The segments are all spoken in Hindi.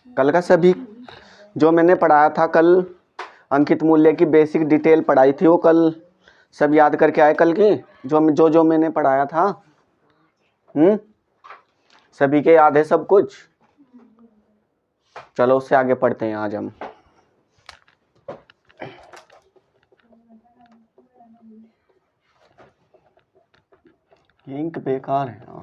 कल का सभी जो मैंने पढ़ाया था कल, अंकित मूल्य की बेसिक डिटेल पढ़ाई थी, वो कल सब याद करके आए कल की, जो मैंने पढ़ाया था। सभी के याद है सब कुछ? चलो उससे आगे पढ़ते हैं आज हम। इंक बेकार है ना।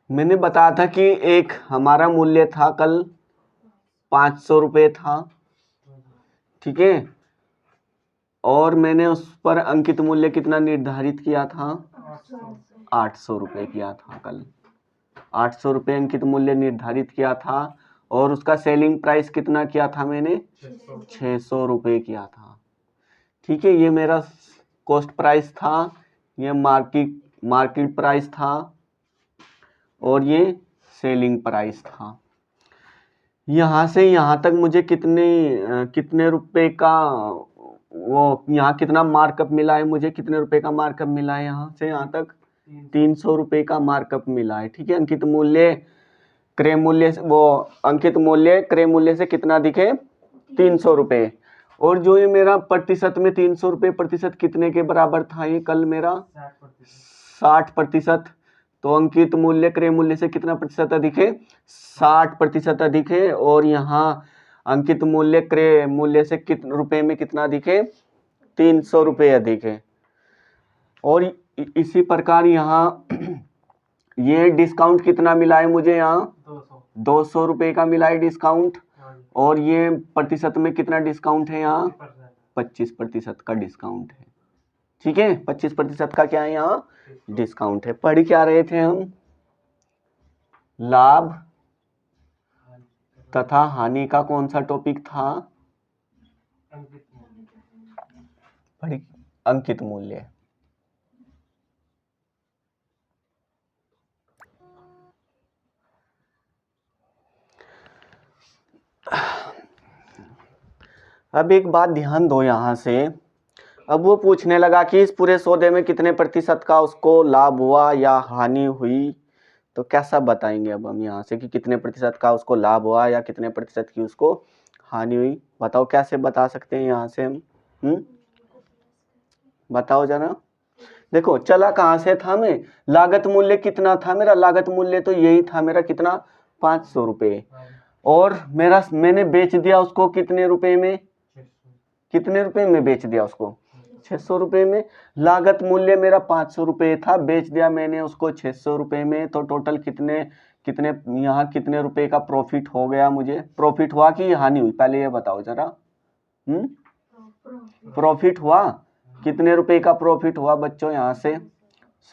मैंने बताया था कि एक हमारा मूल्य था कल 500 रुपये था, ठीक है, और मैंने उस पर अंकित मूल्य कितना निर्धारित किया था? 800 रुपये किया था कल। 800 रुपये अंकित मूल्य निर्धारित किया था, और उसका सेलिंग प्राइस कितना किया था मैंने? 600 रुपये किया था, ठीक है। ये मेरा कॉस्ट प्राइस था, ये मार्केट प्राइस था, और ये सेलिंग प्राइस था। यहाँ से यहाँ तक मुझे कितने रुपए का वो यहाँ कितना मार्कअप मिला है? मुझे कितने रुपए का मार्कअप मिला है? यहाँ से यहाँ तक 300 रुपए का मार्कअप मिला है, ठीक है। अंकित मूल्य क्रय मूल्य वो अंकित मूल्य क्रय मूल्य से कितना दिखे? 300 रुपए। और जो ये मेरा प्रतिशत में 300 रुपए प्रतिशत कितने के बराबर था? ये कल मेरा 60%। तो अंकित मूल्य क्रय मूल्य से कितना प्रतिशत अधिक है? 60% अधिक है। और यहाँ अंकित मूल्य क्रय मूल्य से कितने रुपए में कितना अधिक है? 300 रुपये अधिक है। और इसी प्रकार यहाँ ये डिस्काउंट कितना मिला है मुझे? यहाँ 200 रुपये का मिला है डिस्काउंट। और ये प्रतिशत में कितना डिस्काउंट है? यहाँ 25% का डिस्काउंट है, ठीक है। 25% का क्या है? यहाँ डिस्काउंट है। पढ़ क्या रहे थे हम? लाभ तथा हानि का कौन सा टॉपिक था? अंकित मूल्य। अब एक बात ध्यान दो यहाँ से। अब वो पूछने लगा कि इस पूरे सौदे में कितने प्रतिशत का उसको लाभ हुआ या हानि हुई, तो कैसा बताएंगे अब हम यहाँ से कि कितने प्रतिशत का उसको लाभ हुआ या कितने प्रतिशत की उसको हानि हुई? बताओ कैसे बता सकते हैं यहाँ से हम? बताओ जरा। देखो चला कहाँ से था मैं? लागत मूल्य कितना था मेरा? लागत मूल्य तो यही था मेरा, कितना? 500 रुपये। और मैंने बेच दिया उसको कितने रुपए में? कितने रुपए में बेच दिया उसको? 600 रुपये में। लागत मूल्य मेरा 500 रुपये था, बेच दिया मैंने उसको 600 रुपये में। तो टोटल कितने यहाँ कितने रुपए का प्रॉफिट हो गया? मुझे प्रॉफिट हुआ कि हानि हुई? पहले ये बताओ जरा। प्रॉफिट हुआ। कितने रुपए का प्रॉफिट हुआ बच्चों? यहाँ से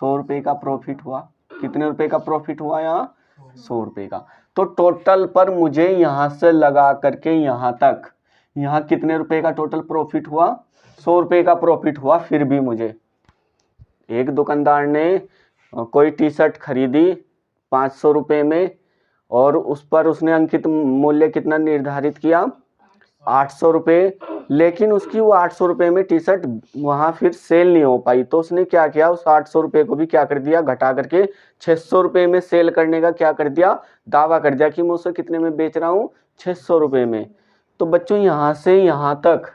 100 रुपये का प्रॉफिट हुआ। कितने रुपए का प्रॉफिट हुआ? यहाँ 100 रुपये का। तो टोटल पर मुझे यहाँ से लगा करके यहाँ तक यहाँ कितने रुपए का टोटल प्रॉफिट हुआ? 100 रुपये का प्रॉफिट हुआ। फिर भी मुझे एक दुकानदार ने कोई टी शर्ट खरीदी 500 रुपये में, और उस पर उसने अंकित मूल्य कितना निर्धारित किया? 800 रुपये। लेकिन उसकी वो 800 रुपये में टी शर्ट वहाँ फिर सेल नहीं हो पाई। तो उसने क्या किया? उस 800 रुपये को भी क्या कर दिया? घटा करके 600 रुपये में सेल करने का क्या कर दिया? दावा कर दिया कि मैं उसे कितने में बेच रहा हूँ? 600 रुपये में। तो बच्चों यहाँ से यहाँ तक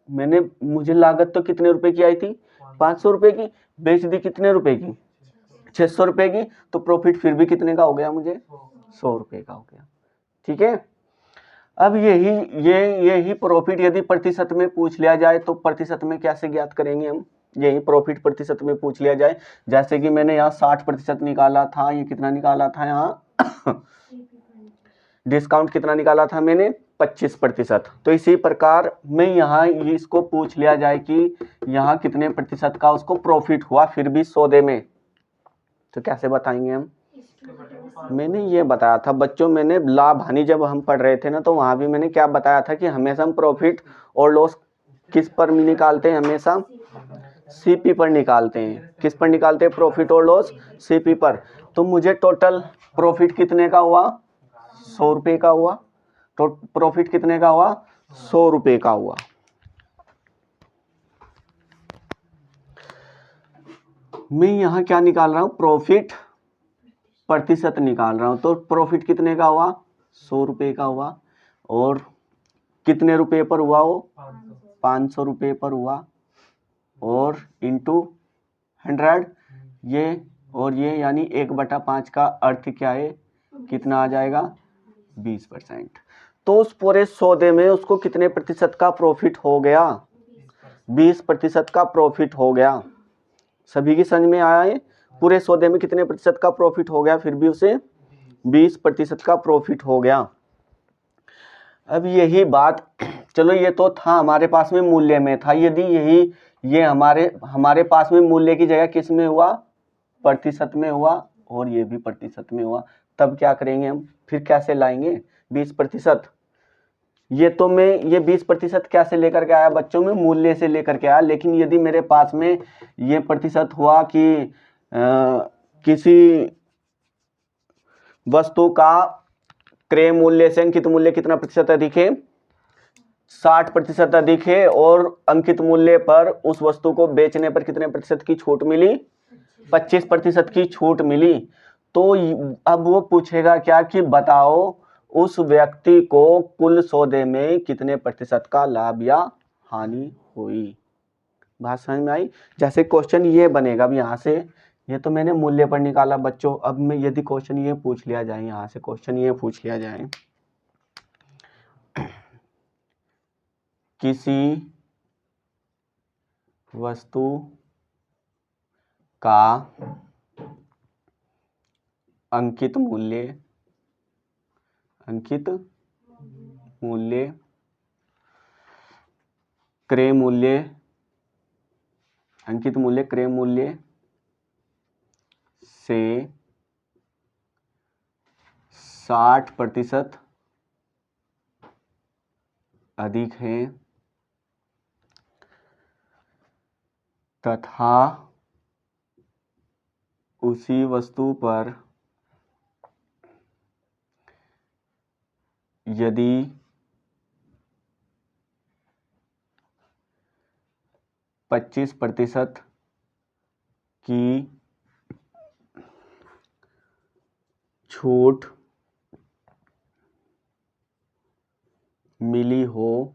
मुझे लागत तो कितने रुपए की आई थी? 500 रुपये की। बेच दी कितने रुपए की? 600 रुपये की। तो प्रॉफिट फिर भी कितने का हो गया? मुझे 100 रुपये का हो गया, ठीक है। अब यही प्रॉफिट यदि प्रतिशत में पूछ लिया जाए तो प्रतिशत में कैसे ज्ञात करेंगे हम? यही प्रॉफिट प्रतिशत में पूछ लिया जाए, जैसे कि मैंने यहाँ 60% निकाला था, ये कितना निकाला था यहाँ? डिस्काउंट कितना निकाला था मैंने? 25%। तो इसी प्रकार में यहाँ इसको पूछ लिया जाए कि यहाँ कितने प्रतिशत का उसको प्रॉफिट हुआ फिर भी सौदे में, तो कैसे बताएंगे हम? मैंने ये बताया था बच्चों, मैंने लाभ हानि जब हम पढ़ रहे थे ना, तो वहां भी मैंने क्या बताया था कि हमेशा हम प्रॉफिट और लॉस किस पर निकालते हैं? हमेशा सीपी पर निकालते हैं। किस पर निकालते हैं प्रॉफिट और लॉस? सीपी पर। तो मुझे टोटल प्रॉफिट कितने का हुआ? 100 रुपये का हुआ। तो प्रॉफिट कितने का हुआ? 100 रुपये का हुआ। मैं यहाँ क्या निकाल रहा हूँ, प्रॉफिट प्रतिशत निकाल रहा हूँ। तो प्रॉफिट कितने का हुआ, 100 रुपये का हुआ, और कितने रुपए पर हुआ वो, 500 रुपये पर हुआ, और इंटू 100 ये और ये, यानी 1/5 का अर्थ क्या है, कितना आ जाएगा, 20%। तो उस पूरे सौदे में उसको कितने प्रतिशत का प्रॉफिट हो गया, 20% का प्रॉफिट हो गया। सभी की समझ में आया है, पूरे सौदे में कितने प्रतिशत का प्रॉफिट हो गया, फिर भी उसे 20% का प्रॉफिट हो गया। अब यही बात, चलो ये तो था हमारे पास में मूल्य में था, यदि ये हमारे पास में मूल्य की जगह किस में हुआ, प्रतिशत में हुआ, और ये भी प्रतिशत में हुआ, तब क्या करेंगे हम, फिर कैसे लाएंगे 20%। ये तो मैं ये 20% कैसे लेकर के आया बच्चों में, मूल्य से लेकर के आया। लेकिन यदि मेरे पास में ये प्रतिशत हुआ कि किसी वस्तु का क्रय मूल्य से अंकित मूल्य कितना प्रतिशत अधिक है, 60% अधिक है, और अंकित मूल्य पर उस वस्तु को बेचने पर कितने प्रतिशत की छूट मिली, 25% की छूट मिली। तो अब वो पूछेगा क्या कि बताओ उस व्यक्ति को कुल सौदे में कितने प्रतिशत का लाभ या हानि हुई। बात समझ में आई। जैसे क्वेश्चन ये बनेगा, अब यहाँ से ये तो मैंने मूल्य पर निकाला बच्चों, अब मैं यदि क्वेश्चन ये पूछ लिया जाए, यहाँ से क्वेश्चन ये पूछ लिया जाए, किसी वस्तु का अंकित मूल्य क्रय मूल्य अंकित मूल्य क्रय मूल्य से 60% अधिक है तथा उसी वस्तु पर यदि 25% की छूट मिली हो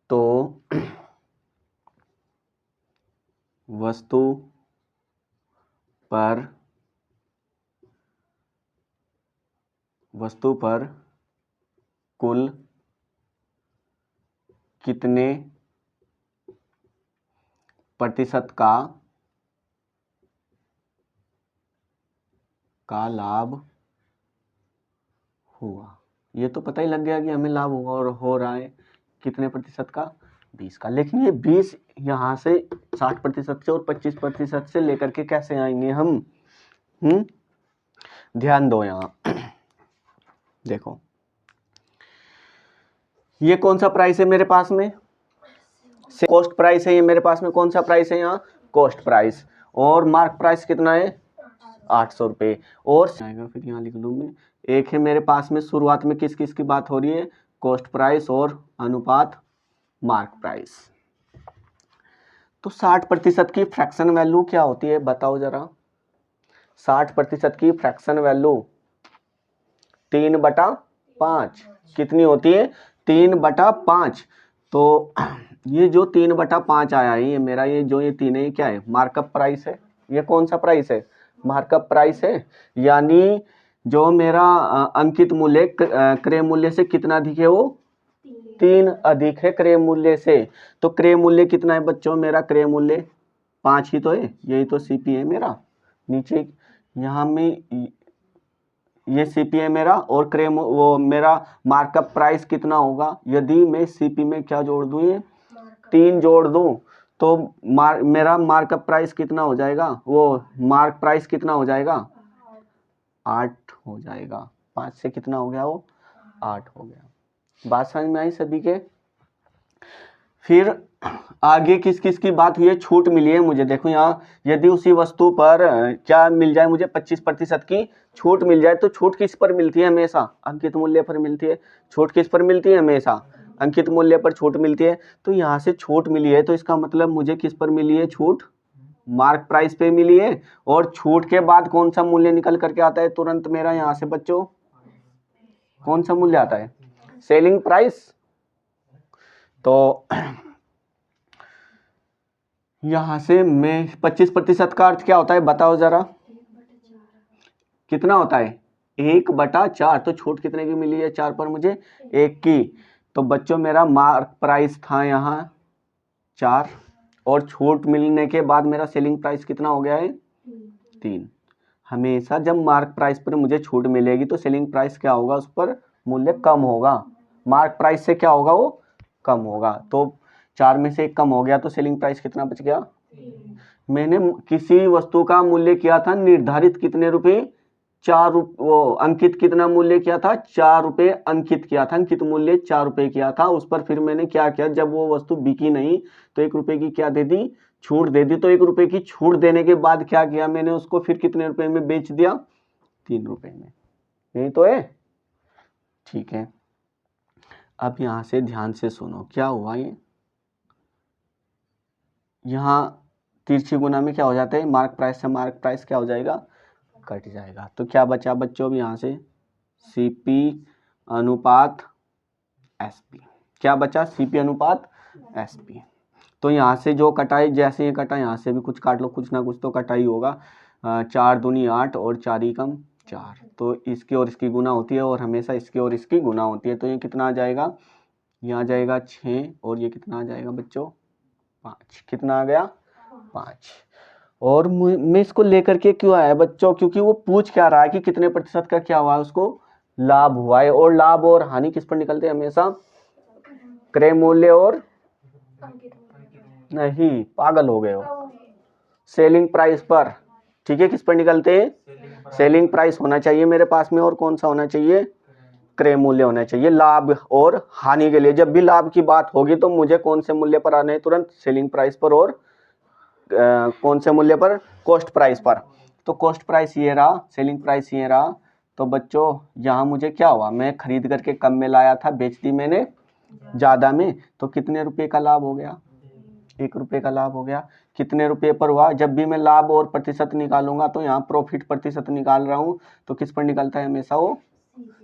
तो वस्तु पर कुल कितने प्रतिशत का लाभ हुआ। ये तो पता ही लग गया कि हमें लाभ हुआ और हो रहा है कितने प्रतिशत का, 20 का। लेकिन ये 20 यहाँ से 60% से और 25% से लेकर के कैसे आएंगे हम, ध्यान दो यहाँ देखो, ये कौन सा प्राइस है मेरे पास में, कॉस्ट प्राइस है। ये मेरे पास में कौन सा प्राइस है, यहाँ कॉस्ट प्राइस, और मार्क प्राइस कितना है, 800 रुपये। और फिर यहाँ लिख लूँ मैं, एक है मेरे पास में शुरुआत में किस किस की बात हो रही है, कॉस्ट प्राइस और अनुपात मार्क प्राइस। तो 60% की फ्रैक्शन वैल्यू क्या होती है बताओ जरा, 60% की फ्रैक्शन वैल्यू 3/5 कितनी होती है, 3/5। तो ये जो 3/5 आया है, ये मेरा ये जो ये 3 है, ये क्या है, मार्कअप प्राइस है। ये कौन सा प्राइस है, मार्कअप प्राइस है। यानी जो मेरा अंकित मूल्य क्रय मूल्य से कितना अधिक है, वो 3 अधिक है क्रय मूल्य से। तो क्रय मूल्य कितना है बच्चों, मेरा क्रय मूल्य 5 ही तो है, यही तो सीपी है मेरा। नीचे यहाँ में ये सीपी है मेरा, और क्रय वो मेरा मार्कअप प्राइस कितना होगा, यदि मैं सीपी में क्या जोड़ दूं, ये 3 जोड़ दूं, तो मेरा मार्कअप प्राइस कितना हो जाएगा, वो मार्क प्राइस कितना हो जाएगा, 8 हो जाएगा। 5 से कितना हो गया, वो 8 हो गया। बात समझ में आई सभी के। फिर आगे किस किस की बात हुई है, छूट मिली है मुझे। देखो यहाँ, यदि उसी वस्तु पर क्या मिल जाए, मुझे 25% की छूट मिल जाए, तो छूट किस पर मिलती है, हमेशा अंकित मूल्य पर मिलती है। छूट किस पर मिलती है, हमेशा अंकित मूल्य पर छूट मिलती है। तो यहाँ से छूट मिली है तो इसका मतलब मुझे किस पर मिली है छूट, मार्क प्राइस पे मिली है। और छूट के बाद कौन सा मूल्य निकल करके आता है तुरंत मेरा यहाँ से बच्चों, कौन सा मूल्य आता है, सेलिंग प्राइस। तो यहां से मैं 25% का अर्थ क्या होता है बताओ जरा, कितना होता है 1/4। तो छूट कितने की मिली है 4 पर मुझे 1 की। तो बच्चों मेरा मार्क प्राइस था यहाँ 4 और छूट मिलने के बाद मेरा सेलिंग प्राइस कितना हो गया है 3। हमेशा जब मार्क प्राइस पर मुझे छूट मिलेगी तो सेलिंग प्राइस क्या होगा, उस पर मूल्य कम होगा, मार्क प्राइस से क्या होगा वो कम होगा। तो 4 में से 1 कम हो गया तो सेलिंग प्राइस कितना बच गया। मैंने किसी वस्तु का मूल्य किया था निर्धारित कितने रुपए, 4 रुपये, वो अंकित कितना मूल्य किया था 4 रुपए अंकित किया था, अंकित मूल्य 4 रुपए किया था। उस पर फिर मैंने क्या किया, जब वो वस्तु बिकी नहीं तो 1 रुपए की क्या दे दी, छूट दे दी। तो 1 रुपए की छूट देने के बाद क्या किया मैंने, उसको फिर कितने रुपए में बेच दिया, 3 रुपए में। यही तो है, ठीक है। अब यहां से ध्यान से सुनो क्या हुआ, ये यहाँ तिरछी गुना में क्या हो जाता है, मार्क प्राइस से मार्क प्राइस क्या हो जाएगा, कट जाएगा। तो क्या बचा बच्चों अब यहाँ से सीपी अनुपात एसपी, क्या बचा सीपी अनुपात एसपी। तो यहाँ से जो कटाई, जैसे ये कटा यहाँ से भी कुछ काट लो, कुछ ना कुछ तो कटाई होगा। 4 दूनी 8 और 4 ही कम 4, तो इसकी और इसकी गुना होती है और हमेशा इसकी और इसकी गुना होती है। तो ये कितना आ जाएगा, ये आ जाएगा 6 और ये कितना आ जाएगा बच्चों 5, कितना आ गया 5। और मैं इसको लेकर के क्यों आया बच्चों, क्योंकि वो पूछ क्या रहा है कि कितने प्रतिशत का क्या हुआ है, उसको लाभ हुआ है। और लाभ और हानि किस पर निकलते हैं हमेशा, क्रय मूल्य और नहीं, पागल हो गए हो, सेलिंग प्राइस पर। ठीक है, किस पर निकलते हैं, सेलिंग प्राइस होना चाहिए मेरे पास में, और कौन सा होना चाहिए, क्रय मूल्य होना चाहिए। लाभ और हानि के लिए जब भी लाभ की बात होगी तो मुझे कौन से मूल्य पर आना है तुरंत, सेलिंग प्राइस पर, और कौन से मूल्य पर, कॉस्ट प्राइस पर। तो कॉस्ट प्राइस ये रहा, सेलिंग प्राइस ये रहा। तो बच्चों यहाँ मुझे क्या हुआ, मैं खरीद करके कम में लाया था, बेच दी मैंने ज्यादा में, तो कितने रुपए का लाभ हो गया, 1 रुपए का लाभ हो गया। कितने रुपए पर हुआ, जब भी मैं लाभ और प्रतिशत निकालूंगा तो यहाँ प्रॉफिट प्रतिशत निकाल रहा हूँ तो किस पर निकलता है हमेशा, वो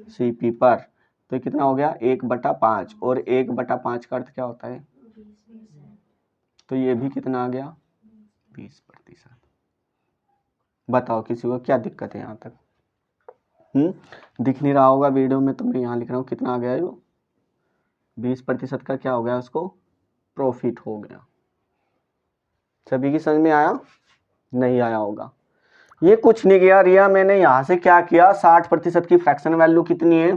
सीपी पर। तो ये कितना हो गया 1/5, और 1/5 का अर्थ क्या होता है, तो ये भी कितना आ गया 20%। बताओ किसी को क्या दिक्कत है यहाँ तक, दिख नहीं रहा होगा वीडियो में, तो मैं यहाँ लिख रहा हूँ कितना आ गया, जो 20% का क्या हो गया, उसको प्रॉफिट हो गया। सभी की समझ में आया, नहीं आया होगा। ये कुछ नहीं किया रिया, मैंने यहाँ से क्या किया, 60% की फ्रैक्शन वैल्यू कितनी है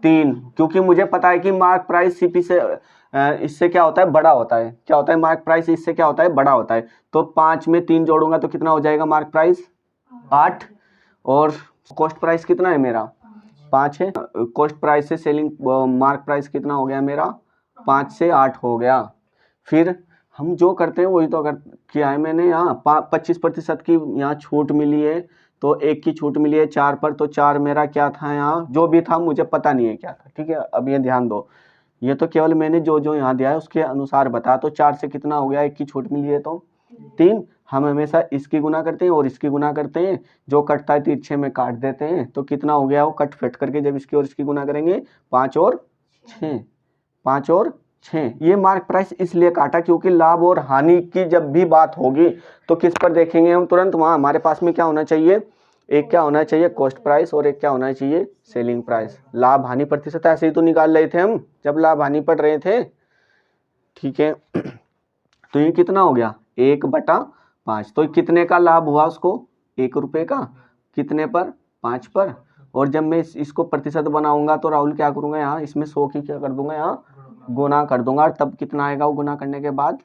3, क्योंकि मुझे पता है कि मार्क प्राइस सीपी से इससे क्या होता है, बड़ा होता है। क्या होता है, मार्क प्राइस इससे क्या होता है, बड़ा होता है। तो 5 में 3 जोड़ूंगा तो कितना हो जाएगा, मार्क प्राइस 8, और कॉस्ट प्राइस कितना है मेरा 5 है। कॉस्ट प्राइस से सेलिंग मार्क प्राइस कितना हो गया मेरा, 5 से 8 हो गया। फिर हम जो करते हैं वही तो किया है मैंने। यहाँ 25% की यहाँ छूट मिली है, तो 1 की छूट मिली है 4 पर, तो 4 मेरा क्या था, यहाँ जो भी था मुझे पता नहीं है क्या था। ठीक है, अब ये ध्यान दो, ये तो केवल मैंने जो जो यहाँ दिया है उसके अनुसार बता। तो 4 से कितना हो गया, 1 की छूट मिली है तो 3। हम हमेशा इसकी गुना करते हैं और इसकी गुना करते हैं, जो कटता है तिरछे में काट देते हैं। तो कितना हो गया, वो कट फिट करके जब इसकी और इसकी गुना करेंगे 5 और 6, 5 और 6। ये मार्क प्राइस इसलिए काटा क्योंकि लाभ और हानि की जब भी बात होगी तो किस पर देखेंगे हम तुरंत, वहां हमारे पास में क्या होना चाहिए, एक क्या होना चाहिए कॉस्ट प्राइस और एक क्या होना चाहिए सेलिंग प्राइस। लाभ हानि प्रतिशत ऐसे ही तो निकाल रहे थे हम जब लाभ हानि पढ़ रहे थे। ठीक है, तो ये कितना हो गया 1/5। तो कितने का लाभ हुआ उसको, 1 रुपए का, कितने पर 5 पर। और जब मैं इसको प्रतिशत बनाऊंगा तो राहुल क्या करूंगा, यहाँ इसमें 100 की क्या कर दूंगा, यहाँ गुना कर दूंगा। तब कितना आएगा वो गुना करने के बाद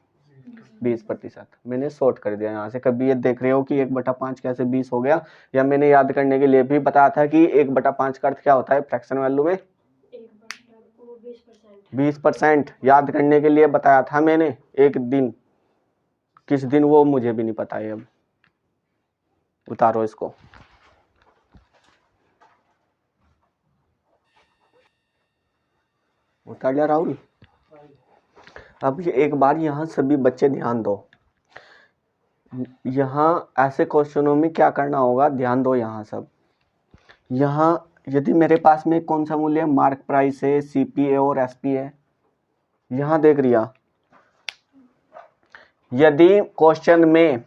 20%। मैंने शॉर्ट कर दिया यहाँ से। कभी ये देख रहे हो कि 1/5 कैसे 20 हो गया, या मैंने याद करने के लिए भी बताया था कि 1/5 का अर्थ क्या होता है फ्रैक्शन वैल्यू में 20%। याद करने के लिए बताया था मैंने एक दिन, किस दिन वो मुझे भी नहीं पता है। अब उतारो इसको। उतार लिया राहुल। अब ये एक बार यहाँ सभी बच्चे ध्यान दो, यहाँ ऐसे क्वेश्चनों में क्या करना होगा, ध्यान दो यहाँ सब। यहाँ यदि मेरे पास में कौन सा मूल्य है, मार्क प्राइस है, सीपीए और एसपी है। यहाँ देख रिया, यदि क्वेश्चन में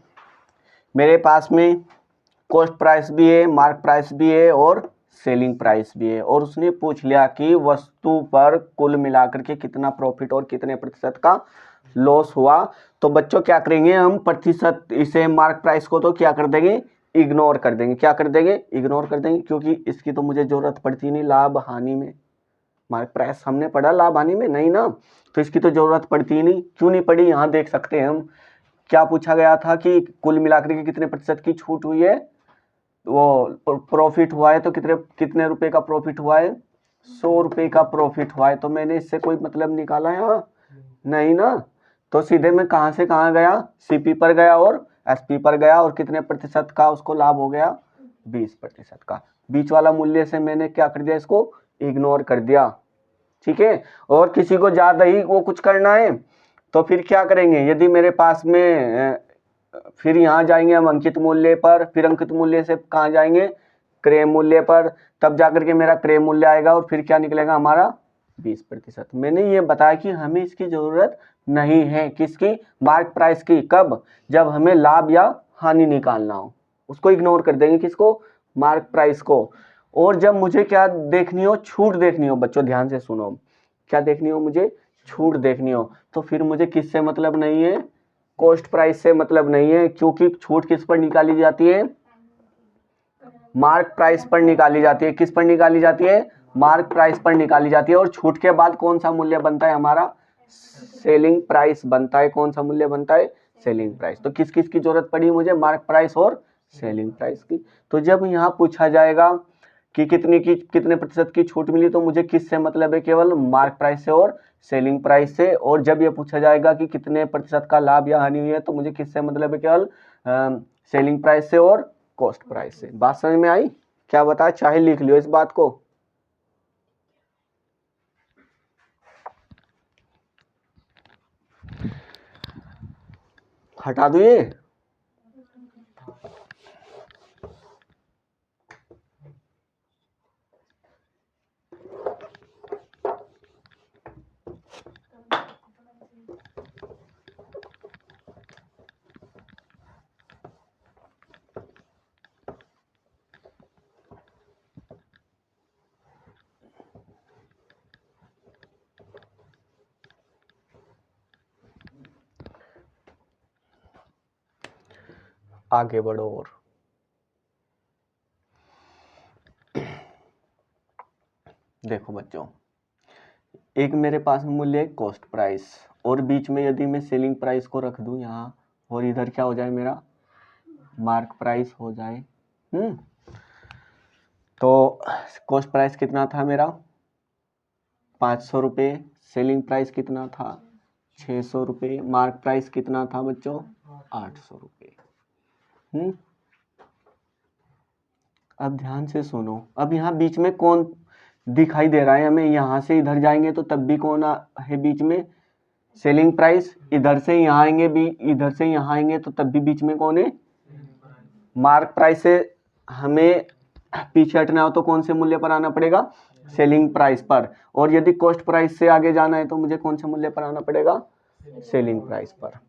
मेरे पास में कॉस्ट प्राइस भी है, मार्क प्राइस भी है और सेलिंग प्राइस भी है, और उसने पूछ लिया कि वस्तु पर कुल मिलाकर के कितना प्रॉफिट और कितने प्रतिशत का लॉस हुआ, तो बच्चों क्या करेंगे हम, प्रतिशत इसे मार्क प्राइस को तो क्या कर देंगे, इग्नोर कर देंगे। क्या कर देंगे, इग्नोर कर देंगे, क्योंकि इसकी तो मुझे जरूरत पड़ती नहीं लाभ हानि में। मार्क प्राइस हमने पढ़ा लाभ हानि में नहीं ना, तो इसकी तो जरूरत पड़ती नहीं। क्यों नहीं पड़ी, यहाँ देख सकते हैं हम। क्या पूछा गया था कि कुल मिलाकर के कितने प्रतिशत की छूट हुई है, वो प्रॉफिट हुआ है, तो कितने रुपए का प्रॉफिट हुआ है, 100 रुपए का प्रॉफिट हुआ है। तो मैंने इससे कोई मतलब निकाला यहाँ नहीं ना, तो सीधे मैं कहाँ से कहाँ गया, सीपी पर गया और एसपी पर गया, और कितने प्रतिशत का उसको लाभ हो गया, 20% का। बीच वाला मूल्य से मैंने क्या कर दिया, इसको इग्नोर कर दिया। ठीक है, और किसी को ज्यादा ही वो कुछ करना है तो फिर क्या करेंगे, यदि मेरे पास में फिर यहाँ जाएंगे हम अंकित मूल्य पर, फिर अंकित मूल्य से कहाँ जाएंगे, क्रय मूल्य पर, तब जाकर के मेरा क्रय मूल्य आएगा, और फिर क्या निकलेगा हमारा 20%। मैंने ये बताया कि हमें इसकी जरूरत नहीं है, किसकी, मार्क प्राइस की। कब, जब हमें लाभ या हानि निकालना हो, उसको इग्नोर कर देंगे, किसको, मार्क प्राइस को। और जब मुझे क्या देखनी हो, छूट देखनी हो, बच्चों ध्यान से सुनो, क्या देखनी हो मुझे, छूट देखनी हो, तो फिर मुझे किससे मतलब नहीं है, कॉस्ट प्राइस से मतलब नहीं है, क्योंकि छूट किस पर निकाली जाती है, मार्क प्राइस पर निकाली जाती है। किस पर निकाली जाती है, मार्क प्राइस पर निकाली जाती है। और छूट के बाद कौन सा मूल्य बनता है हमारा, सेलिंग प्राइस बनता है। कौन सा मूल्य बनता है, सेलिंग प्राइस। तो किस किस की जरूरत पड़ी मुझे, मार्क प्राइस और सेलिंग प्राइस की। तो जब यहाँ पूछा जाएगा कि कितने प्रतिशत की छूट मिली, तो मुझे किससे मतलब है, केवल मार्क प्राइस से और सेलिंग प्राइस से। और जब ये पूछा जाएगा कि कितने प्रतिशत का लाभ या हानि हुई है, तो मुझे किससे मतलब है, केवल सेलिंग प्राइस से और कॉस्ट प्राइस से। बात समझ में आई, क्या बताया, चाहे लिख लियो इस बात को। हटा दो ये, आगे बढ़ो। और देखो बच्चों, एक मेरे पास मूल्य है कॉस्ट प्राइस, और बीच में यदि मैं सेलिंग प्राइस को रख दूं यहाँ, और इधर क्या हो जाए मेरा, मार्क प्राइस हो जाए। तो कॉस्ट प्राइस कितना था मेरा, 500 रुपये, सेलिंग प्राइस कितना था, 600 रुपये, मार्क प्राइस कितना था बच्चों, 800 रुपये। अब ध्यान से सुनो, अब यहाँ बीच में कौन दिखाई दे रहा है हमें, यहाँ से इधर जाएंगे तो तब भी कौन है बीच में, सेलिंग प्राइस। इधर से यहाँ आएंगे भी, इधर से यहाँ आएंगे तो तब भी बीच में कौन है, मार्क प्राइस से हमें पीछे हटना हो तो कौन से मूल्य पर आना पड़ेगा, सेलिंग प्राइस पर। और यदि कॉस्ट प्राइस से आगे जाना है तो मुझे कौन से मूल्य पर आना पड़ेगा, सेलिंग प्राइस पर।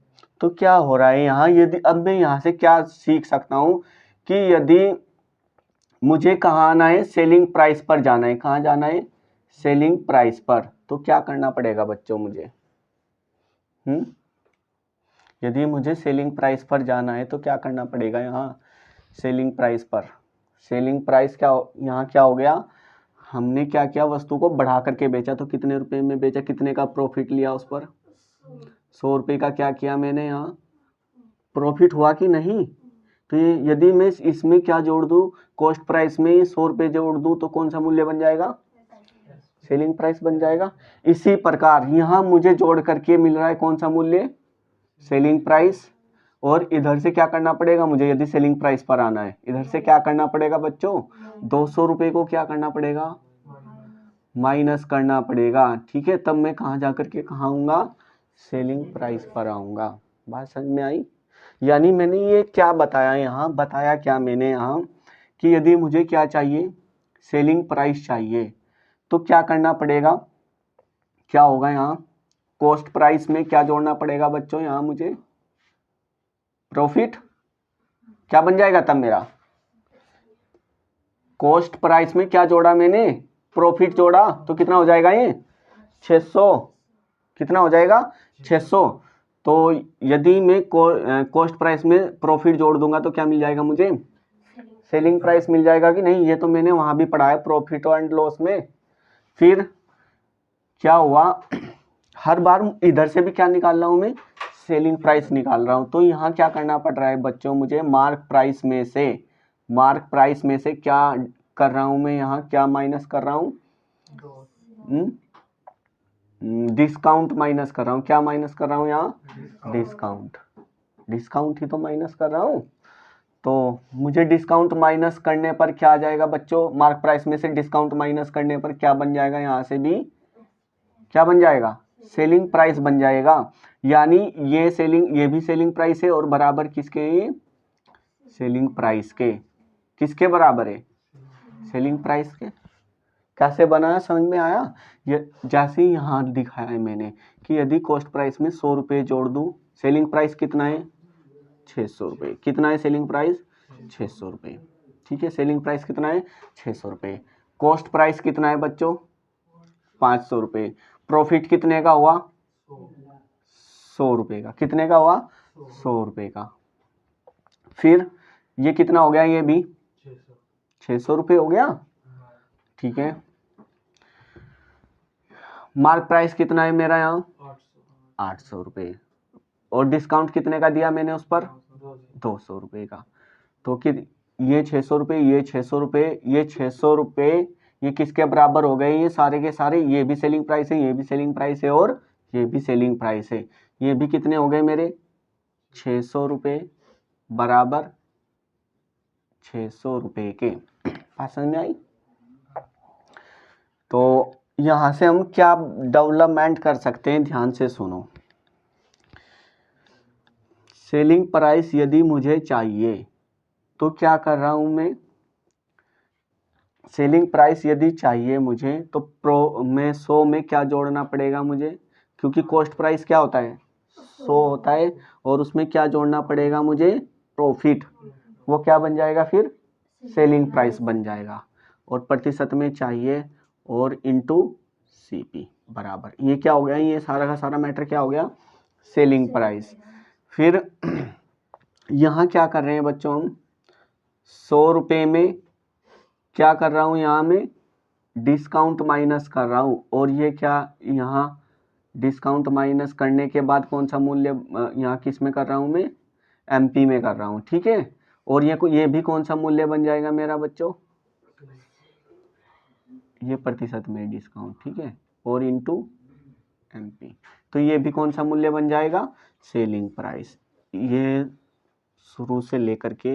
तो क्या हो रहा है यहाँ, यदि अब मैं यहाँ से क्या सीख सकता हूँ कि यदि मुझे कहाँ आना है, सेलिंग प्राइस पर जाना है। कहाँ जाना है, सेलिंग प्राइस पर। तो क्या करना पड़ेगा बच्चों मुझे, यदि मुझे सेलिंग प्राइस पर जाना है तो क्या करना पड़ेगा, यहाँ सेलिंग प्राइस पर। सेलिंग प्राइस क्या, यहाँ क्या हो गया, हमने क्या किया, वस्तु को बढ़ा करके बेचा, तो कितने रुपए में बेचा, कितने का प्रॉफिट लिया उस पर, 100 रुपये का क्या किया मैंने, यहाँ प्रॉफिट हुआ कि नहीं। तो यदि मैं इसमें क्या जोड़ दूं, कॉस्ट प्राइस में 100 रुपये जोड़ दूं, तो कौन सा मूल्य बन जाएगा, सेलिंग प्राइस बन जाएगा। इसी प्रकार यहाँ मुझे जोड़ करके मिल रहा है कौन सा मूल्य, सेलिंग प्राइस। और इधर से क्या करना पड़ेगा मुझे, यदि सेलिंग प्राइस पर आना है, इधर से क्या करना पड़ेगा बच्चों, 200 रुपये को क्या करना पड़ेगा, माइनस करना पड़ेगा, ठीक है। तब मैं कहाँ जा करके कहाँ आऊँगा, सेलिंग प्राइस पर आऊँगा। बात समझ में आई? यानी मैंने ये क्या बताया यहाँ, बताया क्या मैंने यहाँ कि यदि मुझे क्या चाहिए, सेलिंग प्राइस चाहिए, तो क्या करना पड़ेगा, क्या होगा यहाँ, कॉस्ट प्राइस में क्या जोड़ना पड़ेगा बच्चों, यहाँ मुझे प्रॉफिट क्या बन जाएगा तब मेरा, कॉस्ट प्राइस में क्या जोड़ा मैंने, प्रॉफिट जोड़ा, तो कितना हो जाएगा ये 600, कितना हो जाएगा 600। तो यदि मैं कॉस्ट प्राइस में प्रॉफिट जोड़ दूंगा तो क्या मिल जाएगा मुझे, सेलिंग प्राइस मिल जाएगा कि नहीं, ये तो मैंने वहां भी पढ़ा है प्रॉफिट एंड लॉस में। फिर क्या हुआ, हर बार इधर से भी क्या निकाल रहा हूं मैं, सेलिंग प्राइस निकाल रहा हूं। तो यहाँ क्या करना पड़ रहा है बच्चों, मुझे मार्क प्राइस में से, मार्क प्राइस में से क्या कर रहा हूं मैं, यहाँ क्या माइनस कर रहा हूँ, डिस्काउंट माइनस कर रहा हूँ। क्या माइनस कर रहा हूँ यहाँ, डिस्काउंट, डिस्काउंट ही तो माइनस कर रहा हूँ। तो मुझे डिस्काउंट माइनस करने पर क्या आ जाएगा बच्चों, मार्क प्राइस में से डिस्काउंट माइनस करने पर क्या बन जाएगा, यहाँ से भी क्या बन जाएगा, सेलिंग प्राइस बन जाएगा। यानी ये सेलिंग, ये भी सेलिंग प्राइस है और बराबर किसके, ये सेलिंग प्राइस के, किसके बराबर है, सेलिंग प्राइस के। कैसे बनाया, समझ में आया? ये जैसे ही यहाँ दिखाया है मैंने कि यदि कॉस्ट प्राइस में 100 रुपये जोड़ दूं, सेलिंग प्राइस कितना है 600 रुपये, कितना है सेलिंग प्राइस 600 रुपये, ठीक है। सेलिंग प्राइस कितना है 600 रुपये, कॉस्ट प्राइस कितना है बच्चों 500 रुपये, प्रॉफिट कितने का हुआ 100 रुपये का, कितने का हुआ 100 रुपये का। फिर ये कितना हो गया, ये भी 600 रुपये हो गया, ठीक है। मार्क प्राइस कितना है मेरा यहाँ 800 रुपये, और डिस्काउंट कितने का दिया मैंने उस पर 200 रुपये का। तो कि ये 600 रुपये, ये 600 रुपये, ये 600 रुपये, ये किसके बराबर हो गए, ये सारे के सारे, ये भी सेलिंग प्राइस है, ये भी सेलिंग प्राइस है और ये भी सेलिंग प्राइस है। ये भी कितने हो गए मेरे 600 रुपये बराबर 600 रुपये के। बात समझ में आई? तो यहां से हम क्या डेवलपमेंट कर सकते हैं, ध्यान से सुनो। सेलिंग प्राइस यदि मुझे चाहिए तो क्या कर रहा हूं मैं, सेलिंग प्राइस यदि चाहिए मुझे तो प्रो में 100 में क्या जोड़ना पड़ेगा मुझे, क्योंकि कॉस्ट प्राइस क्या होता है 100 होता है, और उसमें क्या जोड़ना पड़ेगा मुझे, प्रॉफिट, वो क्या बन जाएगा फिर सेलिंग प्राइस बन जाएगा, और प्रतिशत में चाहिए और इनटू सीपी बराबर, ये क्या हो गया, ये सारा का सारा मैटर क्या हो गया, सेलिंग प्राइस। फिर यहाँ क्या कर रहे हैं बच्चों हम, 100 रुपये में क्या कर रहा हूँ, यहाँ में डिस्काउंट माइनस कर रहा हूँ, और ये क्या, यहाँ डिस्काउंट माइनस करने के बाद कौन सा मूल्य यहाँ किस में कर रहा हूँ मैं, एमपी में कर रहा हूँ, ठीक है। और ये भी कौन सा मूल्य बन जाएगा मेरा बच्चों, ये प्रतिशत में डिस्काउंट, ठीक है, और इनटू एमपी, तो ये भी कौन सा मूल्य बन जाएगा, सेलिंग प्राइस। ये शुरू से लेकर के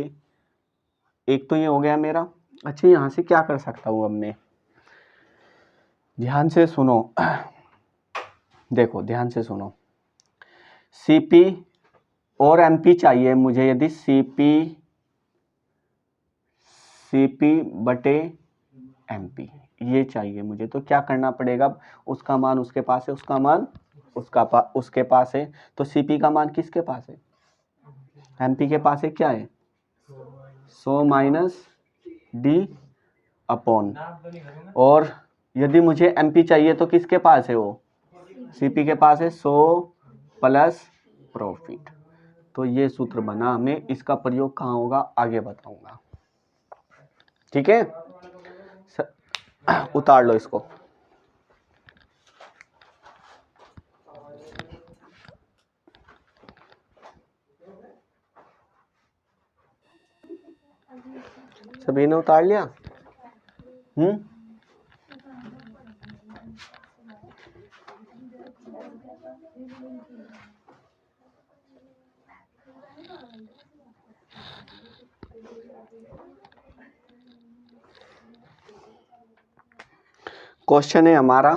एक तो ये हो गया मेरा। अच्छा, यहाँ से क्या कर सकता हूँ अब मैं, ध्यान से सुनो, देखो ध्यान से सुनो, सीपी और एमपी चाहिए मुझे, यदि सीपी बटे एमपी ये चाहिए मुझे, तो क्या करना पड़ेगा, उसका मान उसके पास है, उसका मान उसके पास है, तो सीपी का मान किसके पास है, एमपी के पास है, क्या है 100 माइनस डी अपॉन, और यदि मुझे एमपी चाहिए तो किसके पास है, वो सीपी के पास है 100 प्लस प्रॉफिट। तो ये सूत्र बना, मैं इसका प्रयोग कहाँ होगा आगे बताऊंगा, ठीक है। उतार लो इसको। सभी ने उतार लिया? क्वेश्चन है हमारा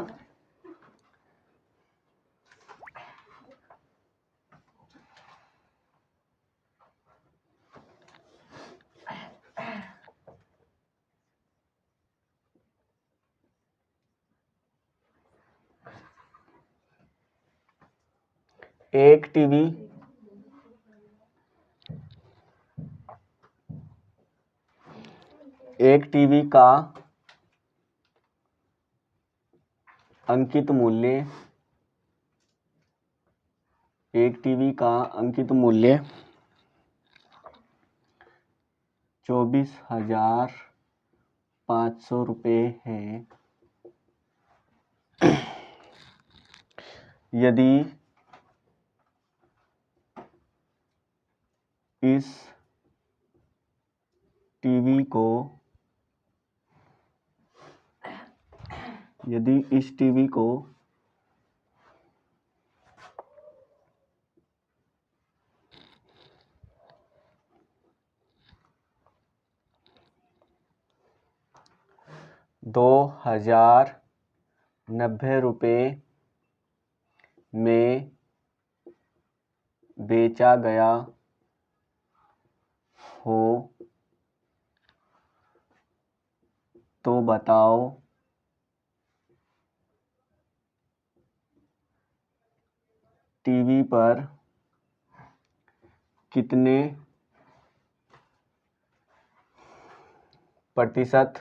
एक टीवी का अंकित मूल्य 24,500 रुपये है। यदि इस टीवी को 2,090 रुपये में बेचा गया हो तो बताओ टीवी पर कितने प्रतिशत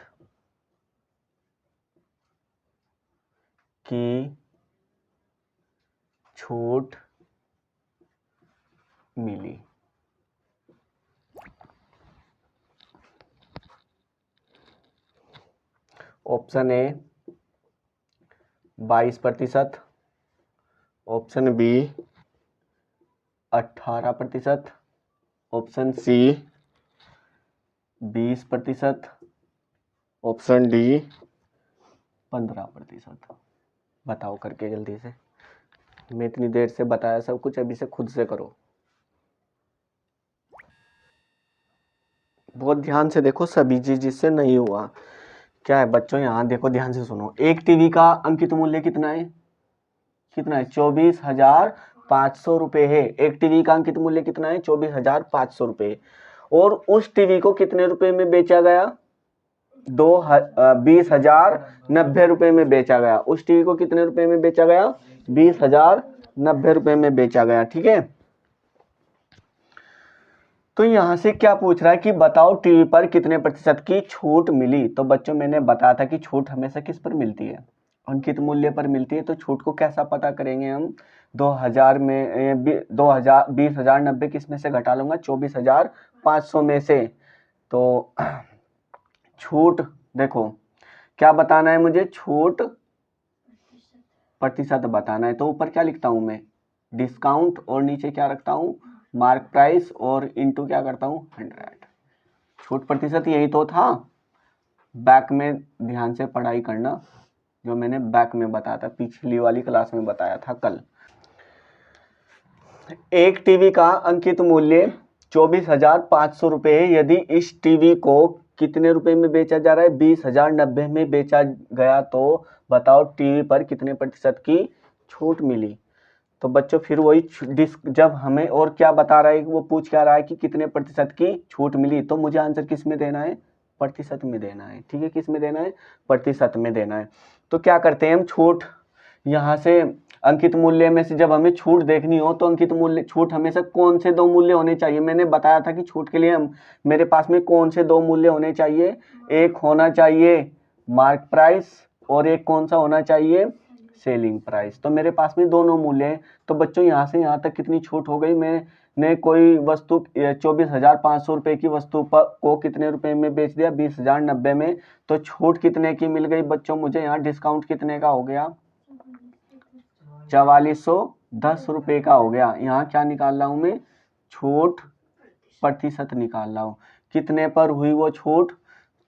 की छूट मिली। Option A 22%, option B 18%, option C 20%, option D 15%। बताओ करके जल्दी से, मैं इतनी देर से बताया सब कुछ, अभी से खुद से करो। बहुत ध्यान से देखो सभी चीज, जिससे नहीं हुआ क्या है बच्चों, यहाँ देखो ध्यान से सुनो। एक टीवी का अंकित मूल्य कितना है? 24,500 रुपए है। एक टीवी का अंकित मूल्य कितना है? 24,500 रुपए। और उस टीवी को कितने रुपए में बेचा गया? 20,090 रुपए में बेचा गया। उस टीवी को कितने रुपए में बेचा गया? 20,090 रुपए में बेचा गया। ठीक है, तो यहां से क्या पूछ रहा है कि बताओ टीवी पर कितने प्रतिशत की छूट मिली। तो बच्चों मैंने बताया था कि छूट हमेशा किस पर मिलती है? अंकित मूल्य पर मिलती है। तो छूट को कैसा पता करेंगे हम? 2000 में 20,090 किस में से घटा लूंगा? 24,500 में से। तो छूट देखो क्या बताना है मुझे? छूट प्रतिशत बताना है। तो ऊपर क्या लिखता हूं मैं? डिस्काउंट, और नीचे क्या रखता हूं? मार्क प्राइस, और इनटू क्या करता हूं? 100। छूट प्रतिशत यही तो था। बैक में ध्यान से पढ़ाई करना, जो मैंने बैक में बताया था, पिछली वाली क्लास में बताया था कल। एक टीवी का अंकित मूल्य 24,500 रुपए है। यदि इस टीवी को कितने रुपए में बेचा जा रहा है? 20,090 में बेचा गया। तो बताओ टीवी पर कितने प्रतिशत की छूट मिली। तो बच्चों फिर वही जब हमें और क्या बता रहा है, वो पूछ क्या रहा है कि कितने प्रतिशत की छूट मिली, तो मुझे आंसर किस में देना है? प्रतिशत में देना है। ठीक है, किस में देना है? प्रतिशत में देना है। तो क्या करते हैं हम? छूट यहाँ से अंकित मूल्य में से जब हमें छूट देखनी हो तो अंकित मूल्य छूट हमेशा कौन से दो मूल्य होने चाहिए? मैंने बताया था कि छूट के लिए हम मेरे पास में कौन से दो मूल्य होने चाहिए? एक होना चाहिए मार्क प्राइस, और एक कौन सा होना चाहिए? Selling price. तो मेरे पास में दोनों मूल्य हैं। तो बच्चों यहाँ से यहाँ तक कितनी छूट हो गई? मैंने कोई वस्तु 24,500 रुपए की वस्तु को कितने रुपए में बेच दिया? 20,090 में। तो छूट कितने की मिल गई बच्चों मुझे? यहाँ डिस्काउंट कितने का हो गया? 4,410 रुपए का हो गया। यहाँ क्या निकाल रहा हूं मैं? छूट प्रतिशत निकाल रहा हूं। कितने पर हुई वो छूट?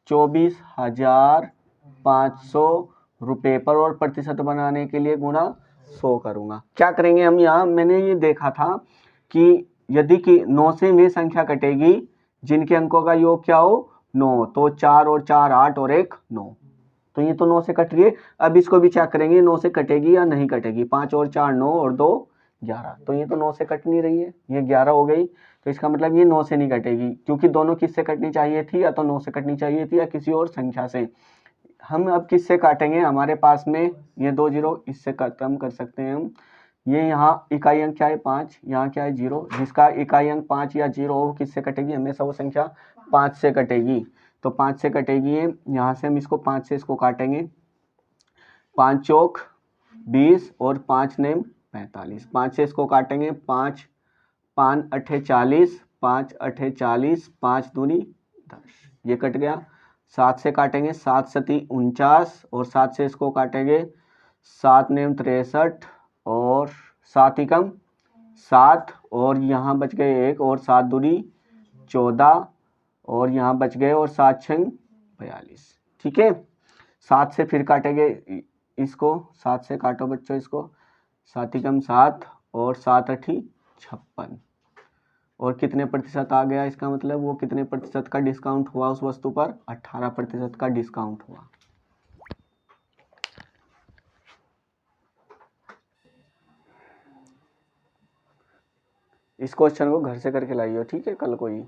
24,500 रुपए पर, और प्रतिशत बनाने के लिए गुना 100 करूंगा। क्या करेंगे हम? यहाँ मैंने ये देखा था कि यदि कि 9 से वे संख्या कटेगी जिनके अंकों का योग क्या हो? 9, तो 4 और 4 8 और 1 9। तो ये तो 9 से कट रही है। अब इसको भी चेक करेंगे 9 से कटेगी या नहीं कटेगी। 5 और 4 9 और 2 11, तो ये तो 9 से कट नहीं रही है, ये 11 हो गई। तो इसका मतलब ये 9 से नहीं कटेगी, क्योंकि दोनों किससे कटनी चाहिए थी, या तो 9 से कटनी चाहिए थी या किसी और संख्या से। हम अब किससे काटेंगे, हमारे पास में ये 2 जीरो, इससे खत्म कर सकते हैं हम। ये यहाँ इकाई अंक क्या है 5, यहाँ क्या है 0, जिसका इकाई अंक 5 या 0 हो किससे कटेगी, हमेशा वो संख्या 5 से कटेगी। तो 5 से कटेगी ये, यहाँ से हम इसको 5 से इसको काटेंगे। 5 चौक 20 और 5 नेम 45, 5 से इसको काटेंगे। 5 5 अठे 40, 5 अठे 40, 5 दूनी 10, ये कट गया। 7 से काटेंगे, 7 सती 49 और 7 से इसको काटेंगे। 7 नेम 63 और 7 एकम 7 और यहाँ बच गए 1 और 7 दूनी 14 और यहाँ बच गए और 7 छंग 42। ठीक है, 7 से फिर काटेंगे इसको, 7 से काटो बच्चों इसको। 7 एकम 7 और 7 अठी 56 और कितने प्रतिशत आ गया, इसका मतलब वो कितने प्रतिशत का डिस्काउंट हुआ उस वस्तु पर, 18% का डिस्काउंट हुआ। इस क्वेश्चन को घर से करके लाइए, ठीक है, कल को ही।